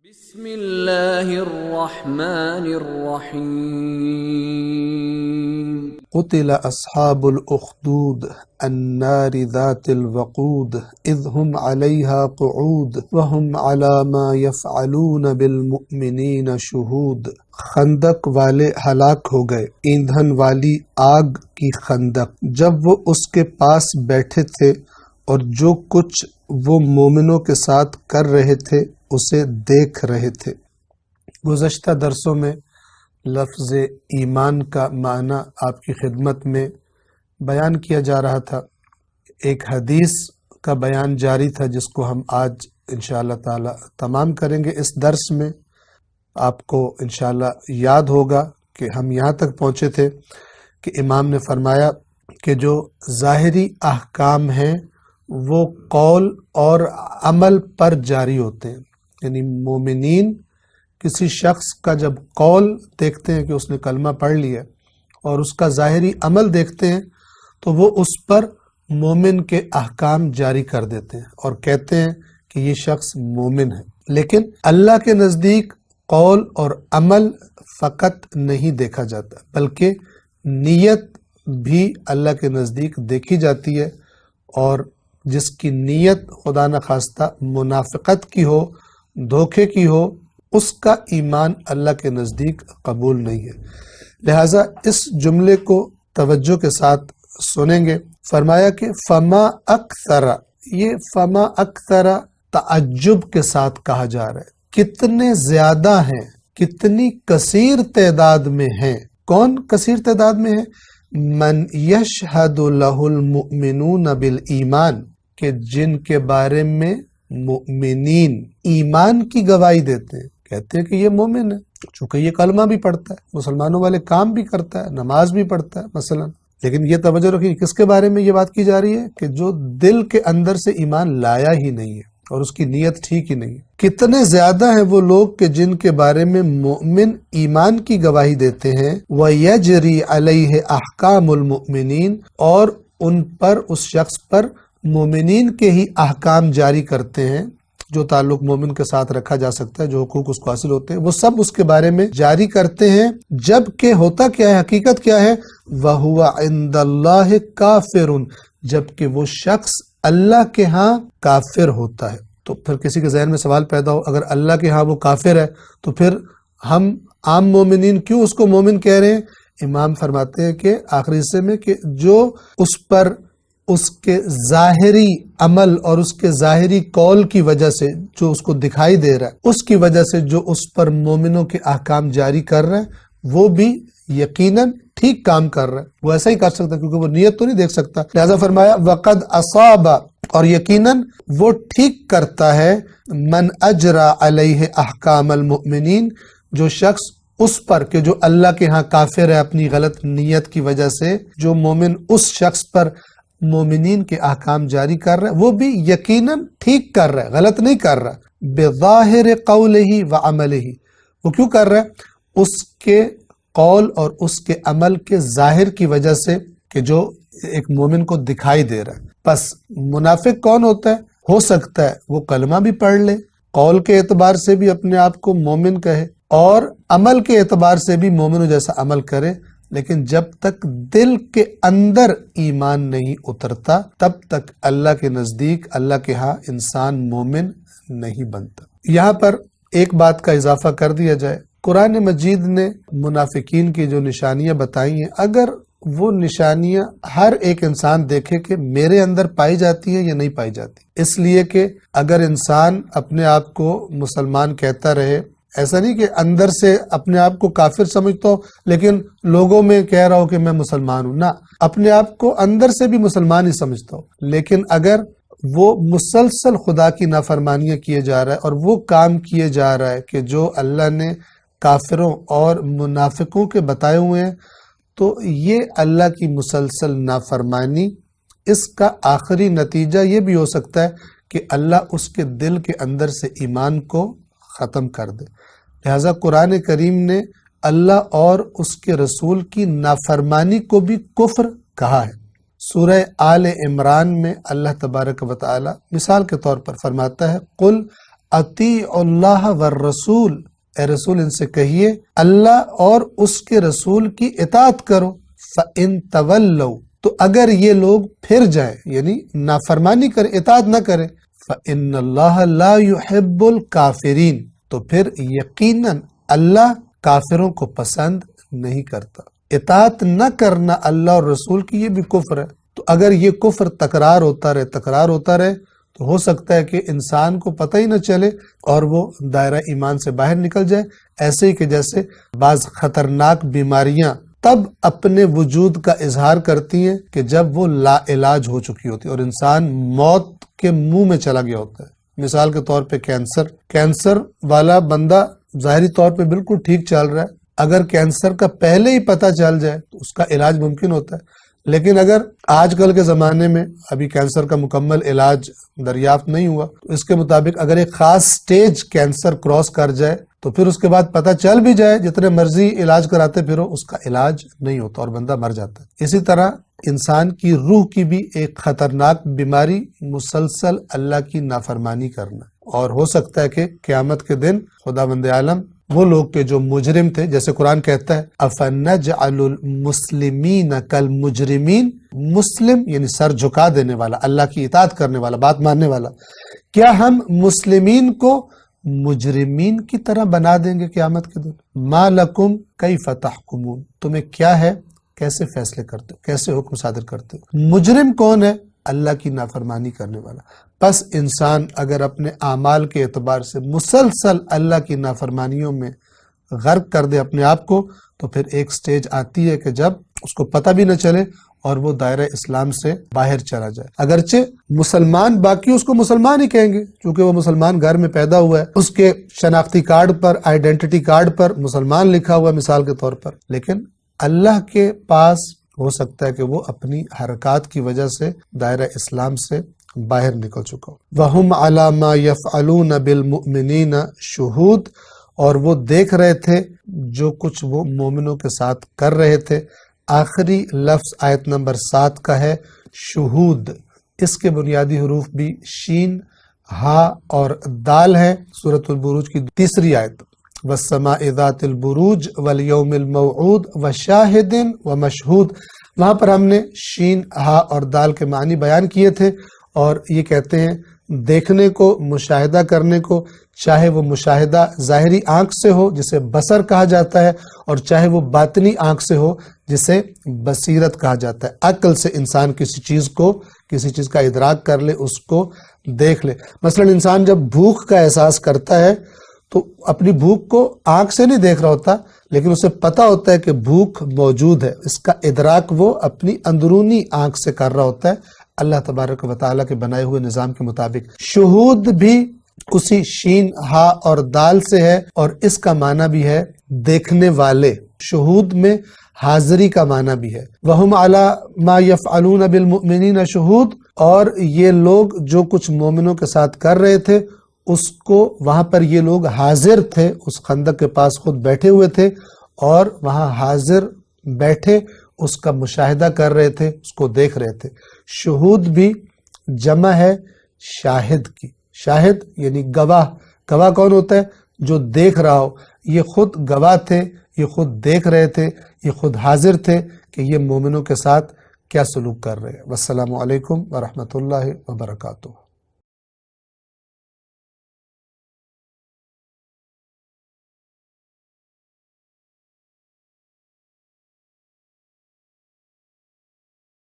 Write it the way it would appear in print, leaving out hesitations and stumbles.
بسم اللہ الرحمن الرحیم قتل اصحاب الاخدود النار ذات الوقود اذ هم عليها قعود وهم على ما يفعلون بالمؤمنين شهود۔ خندق والے ہلاک ہو گئے، ایندھن والی آگ کی خندق، جب وہ اس کے پاس بیٹھے تھے اور جو کچھ وہ مومنوں کے ساتھ کر رہے تھے اسے دیکھ رہے تھے۔ گزشتہ درسوں میں لفظ ایمان کا معنی آپ کی خدمت میں بیان کیا جا رہا تھا۔ ایک حدیث کا بیان جاری تھا جس کو ہم آج انشاءاللہ تعالی تمام کریں گے۔ اس درس میں آپ کو انشاءاللہ یاد ہوگا کہ ہم یہاں تک پہنچے تھے کہ امام نے فرمایا کہ جو ظاہری احکام ہیں وہ قول اور عمل پر جاری ہوتے ہیں، یعنی مومنین کسی شخص کا جب قول دیکھتے ہیں کہ اس نے کلمہ پڑھ لیا اور اس کا ظاہری عمل دیکھتے ہیں تو وہ اس پر مومن کے احکام جاری کر دیتے ہیں اور کہتے ہیں کہ یہ شخص مومن ہے۔ لیکن اللہ کے نزدیک قول اور عمل فقط نہیں دیکھا جاتا بلکہ نیت بھی اللہ کے نزدیک دیکھی جاتی ہے، اور جس کی نیت خدا نخواستہ منافقت کی ہو، دھوکے کی ہو، اس کا ایمان اللہ کے نزدیک قبول نہیں ہے۔ لہٰذا اس جملے کو توجہ کے ساتھ سنیں گے۔ فرمایا کہ فما اکثر، یہ فما اکثر تعجب کے ساتھ کہا جا رہا ہے، کتنے زیادہ ہیں، کتنی کثیر تعداد میں ہیں۔ کون کثیر تعداد میں ہیں؟ من یشہد لہ المؤمنون بالایمان، کہ جن کے بارے میں مؤمنین ایمان کی گواہی دیتے ہیں، کہتے ہیں کہ یہ مومن ہے، چونکہ یہ کلمہ بھی پڑھتا ہے، مسلمانوں والے کام بھی کرتا ہے، نماز بھی پڑھتا ہے مثلا۔ لیکن یہ توجہ رکھیے کس کے بارے میں یہ بات کی جا رہی ہے کہ جو دل کے اندر سے ایمان لایا ہی نہیں ہے اور اس کی نیت ٹھیک ہی نہیں ہے۔ کتنے زیادہ ہیں وہ لوگ کہ جن کے بارے میں مومن ایمان کی گواہی دیتے ہیں، وَيَجْرِي عَلَيْهِ أَحْكَامُ الْمُؤْمِنِينَ، اور ان پر، اس شخص پر مومنین کے ہی احکام جاری کرتے ہیں، جو تعلق مومن کے ساتھ رکھا جا سکتا ہے، جو حقوق اس کو حاصل ہوتے ہیں، وہ سب اس کے بارے میں جاری کرتے ہیں۔ جبکہ ہوتا کیا ہے، حقیقت کیا ہے؟ وَهُوَ عِنْدَ اللَّهِ كَافِرٌ، جبکہ وہ شخص اللہ کے ہاں کافر ہوتا ہے۔ تو پھر کسی کے ذہن میں سوال پیدا ہو، اگر اللہ کے ہاں وہ کافر ہے تو پھر ہم عام مومنین کیوں اس کو مومن کہہ رہے ہیں؟ امام فرماتے ہیں کہ آخری حصے میں کہ جو اس پر اس کے ظاہری عمل اور اس کے ظاہری قول کی وجہ سے جو اس کو دکھائی دے رہا ہے، اس کی وجہ سے جو اس پر مومنوں کے احکام جاری کر رہا ہے وہ بھی یقیناً ٹھیک کام کر رہا ہے، وہ ایسا ہی کر سکتا ہے کیونکہ وہ نیت تو نہیں دیکھ سکتا۔ لہذا فرمایا وَقَدْ أَصَابَ، اور یقیناً وہ ٹھیک کرتا ہے، مَنْ أَجْرَى عَلَيْهِ أَحْكَامَ الْمُؤْمِنِينَ، جو شخص اس پر کہ جو اللہ کے ہاں کافر ہے اپنی غلط نیت کی وجہ سے، جو مومن اس شخص پر مومنین کے احکام جاری کر رہا ہے وہ بھی یقیناً ٹھیک کر رہا ہے، غلط نہیں کر رہا۔ بظاہر قولہ وعملہ، وہ کیوں کر رہا ہے؟ اس کے قول اور اس کے عمل کے ظاہر کی وجہ سے کہ جو ایک مومن کو دکھائی دے رہا ہے۔ پس منافق کون ہوتا ہے؟ ہو سکتا ہے وہ کلمہ بھی پڑھ لے، قول کے اعتبار سے بھی اپنے آپ کو مومن کہے اور عمل کے اعتبار سے بھی مومنوں جیسا عمل کرے، لیکن جب تک دل کے اندر ایمان نہیں اترتا تب تک اللہ کے نزدیک، اللہ کے ہاں انسان مومن نہیں بنتا۔ یہاں پر ایک بات کا اضافہ کر دیا جائے، قرآن مجید نے منافقین کی جو نشانیاں بتائی ہیں، اگر وہ نشانیاں ہر ایک انسان دیکھے کہ میرے اندر پائی جاتی ہے یا نہیں پائی جاتی، اس لیے کہ اگر انسان اپنے آپ کو مسلمان کہتا رہے، ایسا نہیں کہ اندر سے اپنے آپ کو کافر سمجھتا ہو لیکن لوگوں میں کہہ رہا ہو کہ میں مسلمان ہوں، نہ، اپنے آپ کو اندر سے بھی مسلمان ہی سمجھتا ہو، لیکن اگر وہ مسلسل خدا کی نافرمانیاں کیے جا رہا ہے اور وہ کام کیے جا رہا ہے کہ جو اللہ نے کافروں اور منافقوں کے بتائے ہوئے ہیں، تو یہ اللہ کی مسلسل نافرمانی، اس کا آخری نتیجہ یہ بھی ہو سکتا ہے کہ اللہ اس کے دل کے اندر سے ایمان کو ختم کر دے۔ لہذا قرآن کریم نے اللہ اور اس کے رسول کی نافرمانی کو بھی کفر کہا ہے۔ سورہ آل عمران میں اللہ تبارک و تعالی مثال کے طور پر فرماتا ہے قُلْ اطیعوا اللہ والرسول، اے رسول ان سے کہیے اللہ اور اس کے رسول کی اطاعت کرو۔ فَإِن تَوَلَّوْا، تو اگر یہ لوگ پھر جائیں یعنی نافرمانی کرے، اطاعت نہ کرے، فَإِنَّ اللَّهَ لَا يُحِبُّ الْكَافِرِينَ، تو پھر یقیناً اللہ کافروں کو پسند نہیں کرتا۔ اطاعت نہ کرنا اللہ اور رسول کی یہ بھی کفر ہے۔ تو اگر یہ کفر تکرار ہوتا رہے تو ہو سکتا ہے کہ انسان کو پتہ ہی نہ چلے اور وہ دائرہ ایمان سے باہر نکل جائے، ایسے ہی کہ جیسے بعض خطرناک بیماریاں تب اپنے وجود کا اظہار کرتی ہیں کہ جب وہ لا علاج ہو چکی ہوتی ہے اور انسان موت کے منہ میں چلا گیا ہوتا ہے۔ مثال کے طور پہ کینسر والا بندہ ظاہری طور پہ بالکل ٹھیک چل رہا ہے، اگر کینسر کا پہلے ہی پتہ چل جائے تو اس کا علاج ممکن ہوتا ہے، لیکن اگر آج کل کے زمانے میں ابھی کینسر کا مکمل علاج دریافت نہیں ہوا تو اس کے مطابق اگر ایک خاص سٹیج کینسر کراس کر جائے تو پھر اس کے بعد پتہ چل بھی جائے جتنے مرضی علاج کراتے پھرو اس کا علاج نہیں ہوتا اور بندہ مر جاتا ہے۔ اسی طرح انسان کی روح کی بھی ایک خطرناک بیماری مسلسل اللہ کی نافرمانی کرنا، اور ہو سکتا ہے کہ قیامت کے دن خداوند عالم وہ لوگ کے جو مجرم تھے، جیسے قرآن کہتا ہے أَفَنَجْعَلُ الْمُسْلِمِينَ كَالْمُجْرِمِينَ، مسلم یعنی سر جھکا دینے والا، اللہ کی اطاعت کرنے والا، بات ماننے والا، کیا ہم مسلمین کو مجرمین کی طرح بنا دیں گے قیامت کے دن؟ مَا لَكُمْ كَيْفَ تَحْكُمُونَ، تمہیں کیا ہے، کیسے فیصلے کرتے ہو، کیسے حکم صادر کرتے ہو؟ مجرم کون ہے؟ اللہ کی نافرمانی کرنے والا۔ پس انسان اگر اپنے اعمال کے اعتبار سے مسلسل اللہ کی نافرمانیوں میں غرق کر دے اپنے آپ کو، تو پھر ایک سٹیج آتی ہے کہ جب اس کو پتہ بھی نہ چلے اور وہ دائرہ اسلام سے باہر چلا جائے۔ اگرچہ مسلمان باقی اس کو مسلمان ہی کہیں گے کیونکہ وہ مسلمان گھر میں پیدا ہوا ہے، اس کے شناختی کارڈ پر، آئیڈینٹی کارڈ پر مسلمان لکھا ہوا ہے مثال کے طور پر، لیکن اللہ کے پاس ہو سکتا ہے کہ وہ اپنی حرکات کی وجہ سے دائرہ اسلام سے باہر نکل چکا ہو۔ وَهُمْ عَلَى مَا يَفْعَلُونَ بِالْمُؤْمِنِينَ شُهُود، اور وہ دیکھ رہے تھے جو کچھ وہ مومنوں کے ساتھ کر رہے تھے۔ آخری لفظ آیت نمبر 7 کا ہے شہود، اس کے بنیادی حروف بھی شین، ہا اور دال ہے۔ سورۃ البروج کی 3 آیت، وَالسَّمَاءِ ذَاتِ الْبُرُوجِ وَالْيَوْمِ الْمَوْعُودِ وَشَاهِدٍ وَمَشْهُودٍ، وہاں پر ہم نے شین، ہا اور دال کے معنی بیان کیے تھے، اور یہ کہتے ہیں دیکھنے کو، مشاہدہ کرنے کو، چاہے وہ مشاہدہ ظاہری آنکھ سے ہو جسے بصر کہا جاتا ہے، اور چاہے وہ باطنی آنکھ سے ہو جسے بصیرت کہا جاتا ہے۔ عقل سے انسان کسی چیز کا ادراک کر لے، اس کو دیکھ لے۔ مثلا انسان جب بھوک کا احساس کرتا ہے تو اپنی بھوک کو آنکھ سے نہیں دیکھ رہا ہوتا، لیکن اسے پتا ہوتا ہے کہ بھوک موجود ہے، اس کا ادراک وہ اپنی اندرونی آنکھ سے کر رہا ہوتا ہے اللہ تبارک و تعالیٰ کے بنائے ہوئے نظام کے مطابق۔ شہود بھی اسی شین، ہا اور دال سے ہے، اور اس کا معنی بھی ہے دیکھنے والے۔ شہود میں حاضری کا معنی بھی ہے۔ وَهُمْ عَلَى مَا يَفْعَلُونَ بِالْمُؤْمِنِينَ شُهُود، اور یہ لوگ جو کچھ مومنوں کے ساتھ کر رہے تھے اس کو، وہاں پر یہ لوگ حاضر تھے، اس خندق کے پاس خود بیٹھے ہوئے تھے اور وہاں حاضر بیٹھے اس کا مشاہدہ کر رہے تھے، اس کو دیکھ رہے تھے۔ شہود بھی جمع ہے شاہد کی۔ شاہد یعنی گواہ۔ گواہ کون ہوتا ہے؟ جو دیکھ رہا ہو۔ یہ خود گواہ تھے، یہ خود دیکھ رہے تھے، یہ خود حاضر تھے کہ یہ مومنوں کے ساتھ کیا سلوک کر رہے ہیں۔ والسلام علیکم ورحمۃ اللہ وبرکاتہ۔